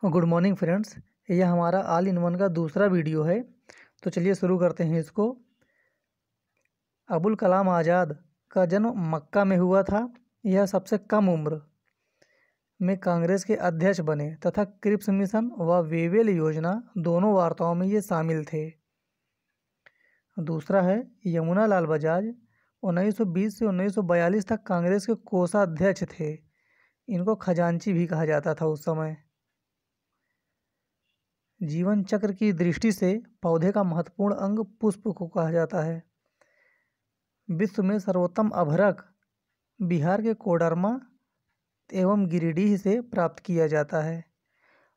Good morning friends. यह हमारा all in one का दूसरा वीडियो है। तो चलिए शुरू करते हैं इसको। अबुल कलाम आज़ाद का जन्म मक्का में हुआ था। यह सबसे कम उम्र में कांग्रेस के अध्यक्ष बने तथा क्रिप्स मिशन व वेवेल योजना दोनों वार्ताओं में ये शामिल थे। दूसरा है यमुना लाल बजाज। 1920 से 1942 तक कांग्रेस के कोषाध्यक्ष थे। इनको खजांची भी कहा जाता था उस समय। जीवन चक्र की दृष्टि से पौधे का महत्वपूर्ण अंग पुष्प को कहा जाता है। विश्व में सर्वोत्तम अभ्रक बिहार के कोडरमा एवं गिरिडीह से प्राप्त किया जाता है।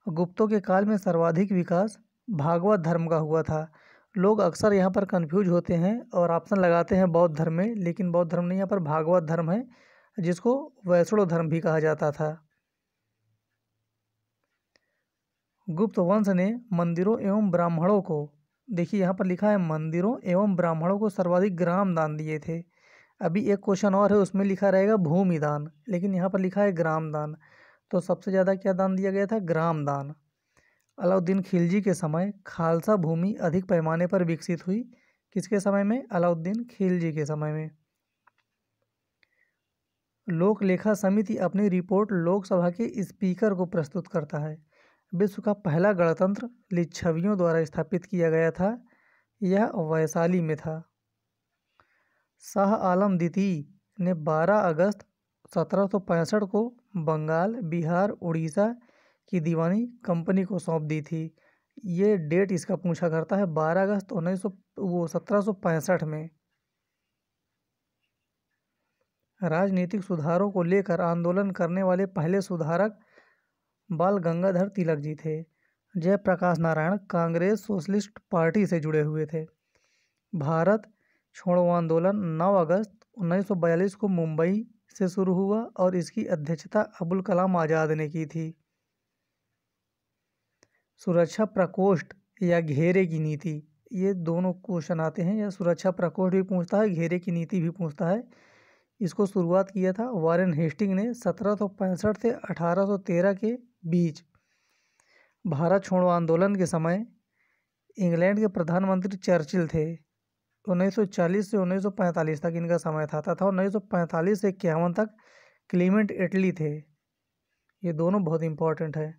गुप्तों के काल में सर्वाधिक विकास भागवत धर्म का हुआ था। लोग अक्सर यहाँ पर कंफ्यूज होते हैं और ऑप्शन लगाते हैं बौद्ध धर्म में, लेकिन बौद्ध धर्म नहीं, यहाँ पर भागवत धर्म है, जिसको वैष्णव धर्म भी कहा जाता था। गुप्त वंश ने मंदिरों एवं ब्राह्मणों को, देखिए यहाँ पर लिखा है मंदिरों एवं ब्राह्मणों को सर्वाधिक ग्राम दान दिए थे। अभी एक क्वेश्चन और है, उसमें लिखा रहेगा भूमि दान, लेकिन यहाँ पर लिखा है ग्राम दान। तो सबसे ज़्यादा क्या दान दिया गया था? ग्राम दान। अलाउद्दीन खिलजी के समय खालसा भूमि अधिक पैमाने पर विकसित हुई। किसके समय में? अलाउद्दीन खिलजी के समय में। लोक लेखा समिति अपनी रिपोर्ट लोकसभा के स्पीकर को प्रस्तुत करता है। विश्व का पहला गणतंत्र लिच्छवियों द्वारा स्थापित किया गया था। यह वैशाली में था। शाह आलम द्वितीय ने 12 अगस्त 1765 को बंगाल, बिहार, उड़ीसा की दीवानी कंपनी को सौंप दी थी। ये डेट इसका पूछा करता है, 12 अगस्त 1765 में। राजनीतिक सुधारों को लेकर आंदोलन करने वाले पहले सुधारक बाल गंगाधर तिलक जी थे। जयप्रकाश नारायण कांग्रेस सोशलिस्ट पार्टी से जुड़े हुए थे। भारत छोड़ो आंदोलन 9 अगस्त 1942 को मुंबई से शुरू हुआ और इसकी अध्यक्षता अबुल कलाम आज़ाद ने की थी। सुरक्षा प्रकोष्ठ या घेरे की नीति, ये दोनों क्वेश्चन आते हैं। या सुरक्षा प्रकोष्ठ भी पूछता है, घेरे की नीति भी पूछता है। इसको शुरुआत किया था वारेन हेस्टिंग ने 1765 से 1813 के बीच। भारत छोड़ो आंदोलन के समय इंग्लैंड के प्रधानमंत्री चर्चिल थे। 1940 से 1945 तक इनका समय था तथा 1945 से 51 तक क्लीमेंट एटली थे। ये दोनों बहुत इंपॉर्टेंट है।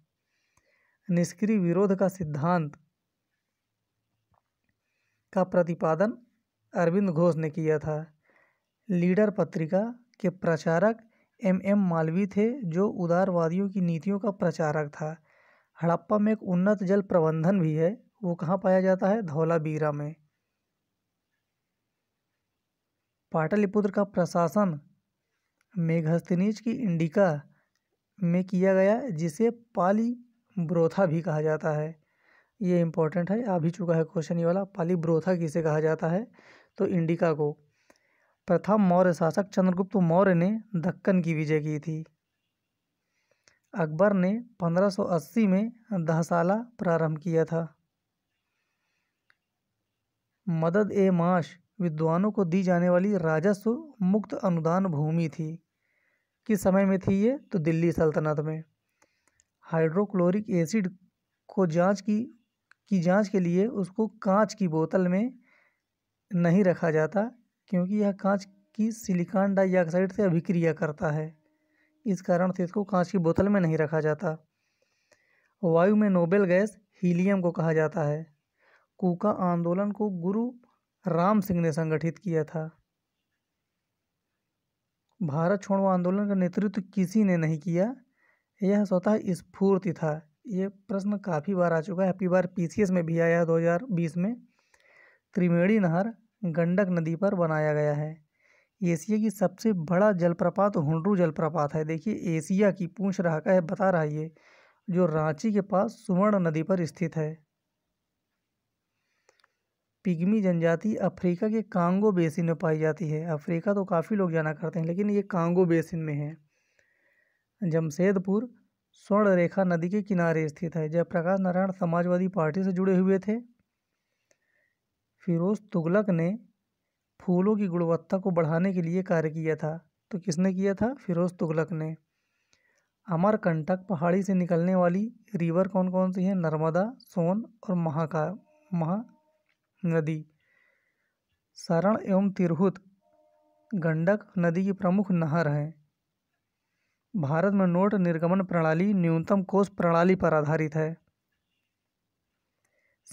निष्क्रिय विरोध का सिद्धांत का प्रतिपादन अरविंद घोष ने किया था। लीडर पत्रिका के प्रचारक एम मालवीय थे, जो उदारवादियों की नीतियों का प्रचारक था। हड़प्पा में एक उन्नत जल प्रबंधन भी है, वो कहाँ पाया जाता है? धौलावीरा में। पाटलिपुत्र का प्रशासन मेघस्तनीज की इंडिका में किया गया, जिसे पालीब्रोथा भी कहा जाता है। ये इंपॉर्टेंट है, आ भी चुका है क्वेश्चन ये वाला। पालीब्रोथा किसे कहा जाता है? तो इंडिका को। प्रथम मौर्य शासक चंद्रगुप्त मौर्य ने दक्कन की विजय की थी। अकबर ने 1580 में दहसाला प्रारंभ किया था। मदद ए माश विद्वानों को दी जाने वाली राजस्व मुक्त अनुदान भूमि थी। किस समय में थी ये? तो दिल्ली सल्तनत में। हाइड्रोक्लोरिक एसिड को जांच के लिए उसको कांच की बोतल में नहीं रखा जाता, क्योंकि यह कांच की सिलिकॉन डाइऑक्साइड से अभिक्रिया करता है। इस कारण से इसको कांच की बोतल में नहीं रखा जाता। वायु में नोबेल गैस हीलियम को कहा जाता है। कूका आंदोलन को गुरु राम सिंह ने संगठित किया था। भारत छोड़ो आंदोलन का नेतृत्व किसी ने नहीं किया, यह स्वतः स्फूर्ति था। ये प्रश्न काफ़ी बार आ चुका है, अभी बार पीसीएस में भी आया है 2020 में। त्रिवेणी नहर गंडक नदी पर बनाया गया है। एशिया की सबसे बड़ा जलप्रपात हुंड्रू जलप्रपात है। देखिए एशिया की पूछ रहा है, बता रहा है ये, जो रांची के पास सुवर्ण नदी पर स्थित है। पिग्मी जनजाति अफ्रीका के कांगो बेसिन में पाई जाती है। अफ्रीका तो काफ़ी लोग जाना करते हैं, लेकिन ये कांगो बेसिन में है। जमशेदपुर स्वर्ण रेखा नदी के किनारे स्थित है। जयप्रकाश नारायण समाजवादी पार्टी से जुड़े हुए थे। फिरोज तुगलक ने फूलों की गुणवत्ता को बढ़ाने के लिए कार्य किया था। तो किसने किया था? फिरोज तुगलक ने। अमरकंटक पहाड़ी से निकलने वाली रिवर कौन कौन सी है? नर्मदा, सोन और महानदी। सरण एवं तिरहुत गंडक नदी की प्रमुख नहर है। भारत में नोट निर्गमन प्रणाली न्यूनतम कोष प्रणाली पर आधारित है।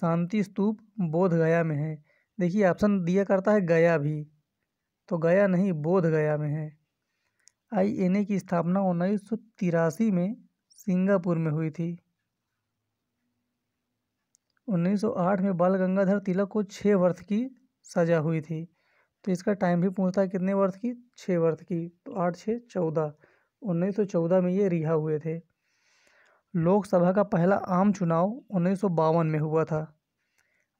शांति स्तूप बोध गया में है। देखिए ऑप्शन दिया करता है गया भी, तो गया नहीं, बोध गया में है। INA की स्थापना 1983 में सिंगापुर में हुई थी। 1908 में बाल गंगाधर तिलक को 6 वर्ष की सजा हुई थी। तो इसका टाइम भी पूछता है कितने वर्ष की? 6 वर्ष की। तो 8 6 14। 1914 में ये रिहा हुए थे। लोकसभा का पहला आम चुनाव 1952 में हुआ था।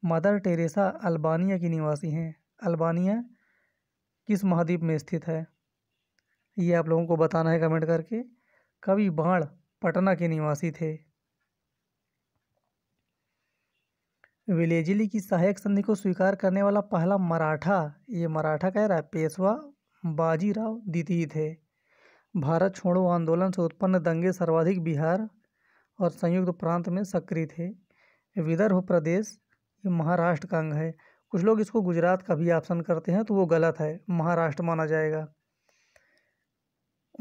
मदर टेरेसा अल्बानिया की निवासी हैं। अल्बानिया किस महाद्वीप में स्थित है? ये आप लोगों को बताना है कमेंट करके। कवि बाण पटना के निवासी थे। विलेजिली की सहायक संधि को स्वीकार करने वाला पहला मराठा, ये मराठा कह रहा है, पेशवा बाजीराव द्वितीय थे। भारत छोड़ो आंदोलन से उत्पन्न दंगे सर्वाधिक बिहार और संयुक्त प्रांत में सक्रिय थे। विदर्भ प्रदेश ये महाराष्ट्र का अंग है। कुछ लोग इसको गुजरात का भी ऑप्शन करते हैं, तो वो गलत है, महाराष्ट्र माना जाएगा।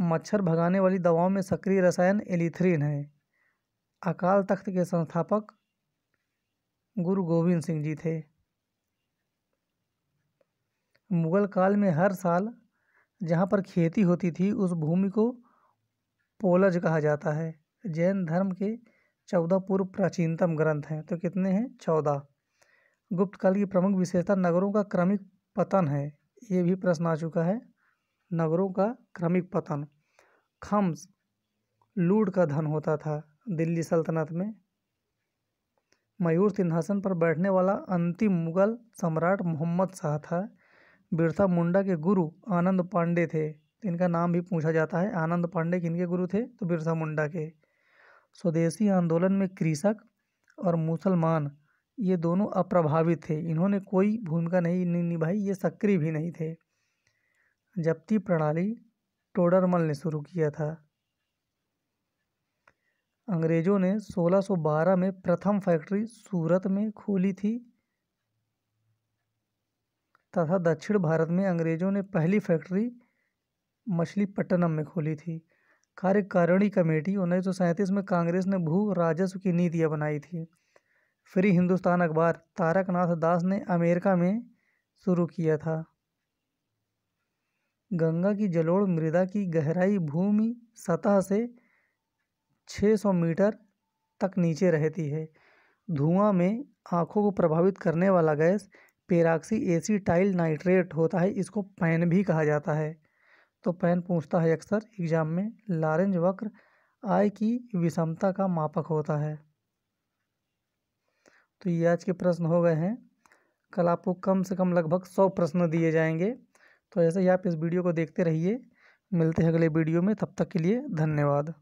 मच्छर भगाने वाली दवाओं में सक्रिय रसायन एलिथ्रिन है। अकाल तख्त के संस्थापक गुरु गोविंद सिंह जी थे। मुगल काल में हर साल जहाँ पर खेती होती थी उस भूमि को पोलज कहा जाता है। जैन धर्म के 14 पूर्व प्राचीनतम ग्रंथ हैं, तो कितने हैं? 14। गुप्त काल की प्रमुख विशेषता नगरों का क्रमिक पतन है। ये भी प्रश्न आ चुका है, नगरों का क्रमिक पतन। खम्स लूट का धन होता था दिल्ली सल्तनत में। मयूर सिंहासन पर बैठने वाला अंतिम मुगल सम्राट मोहम्मद शाह था। बिरसा मुंडा के गुरु आनंद पांडे थे। इनका नाम भी पूछा जाता है। आनंद पांडे किनके गुरु थे? तो बिरसा मुंडा के। स्वदेशी आंदोलन में कृषक और मुसलमान ये दोनों अप्रभावित थे, इन्होंने कोई भूमिका नहीं निभाई, ये सक्रिय भी नहीं थे। जब्ती प्रणाली टोडरमल ने शुरू किया था। अंग्रेजों ने 1612 में प्रथम फैक्ट्री सूरत में खोली थी तथा दक्षिण भारत में अंग्रेजों ने पहली फैक्ट्री मछलीपट्टनम में खोली थी। कार्यकारिणी कमेटी 1937 में कांग्रेस ने भू राजस्व की नीतियाँ बनाई थी। फ्री हिंदुस्तान अखबार तारकनाथ दास ने अमेरिका में शुरू किया था। गंगा की जलोढ़ मृदा की गहराई भूमि सतह से 600 मीटर तक नीचे रहती है। धुआं में आँखों को प्रभावित करने वाला गैस पेरॉक्सी एसिटाइल नाइट्रेट होता है, इसको पैन भी कहा जाता है। तो पैन पूछता है अक्सर एग्जाम में। लॉरेंज वक्र आय की विषमता का मापक होता है। तो ये आज के प्रश्न हो गए हैं। कल आपको कम से कम लगभग 100 प्रश्न दिए जाएंगे। तो ऐसे ही आप इस वीडियो को देखते रहिए। मिलते हैं अगले वीडियो में, तब तक के लिए धन्यवाद।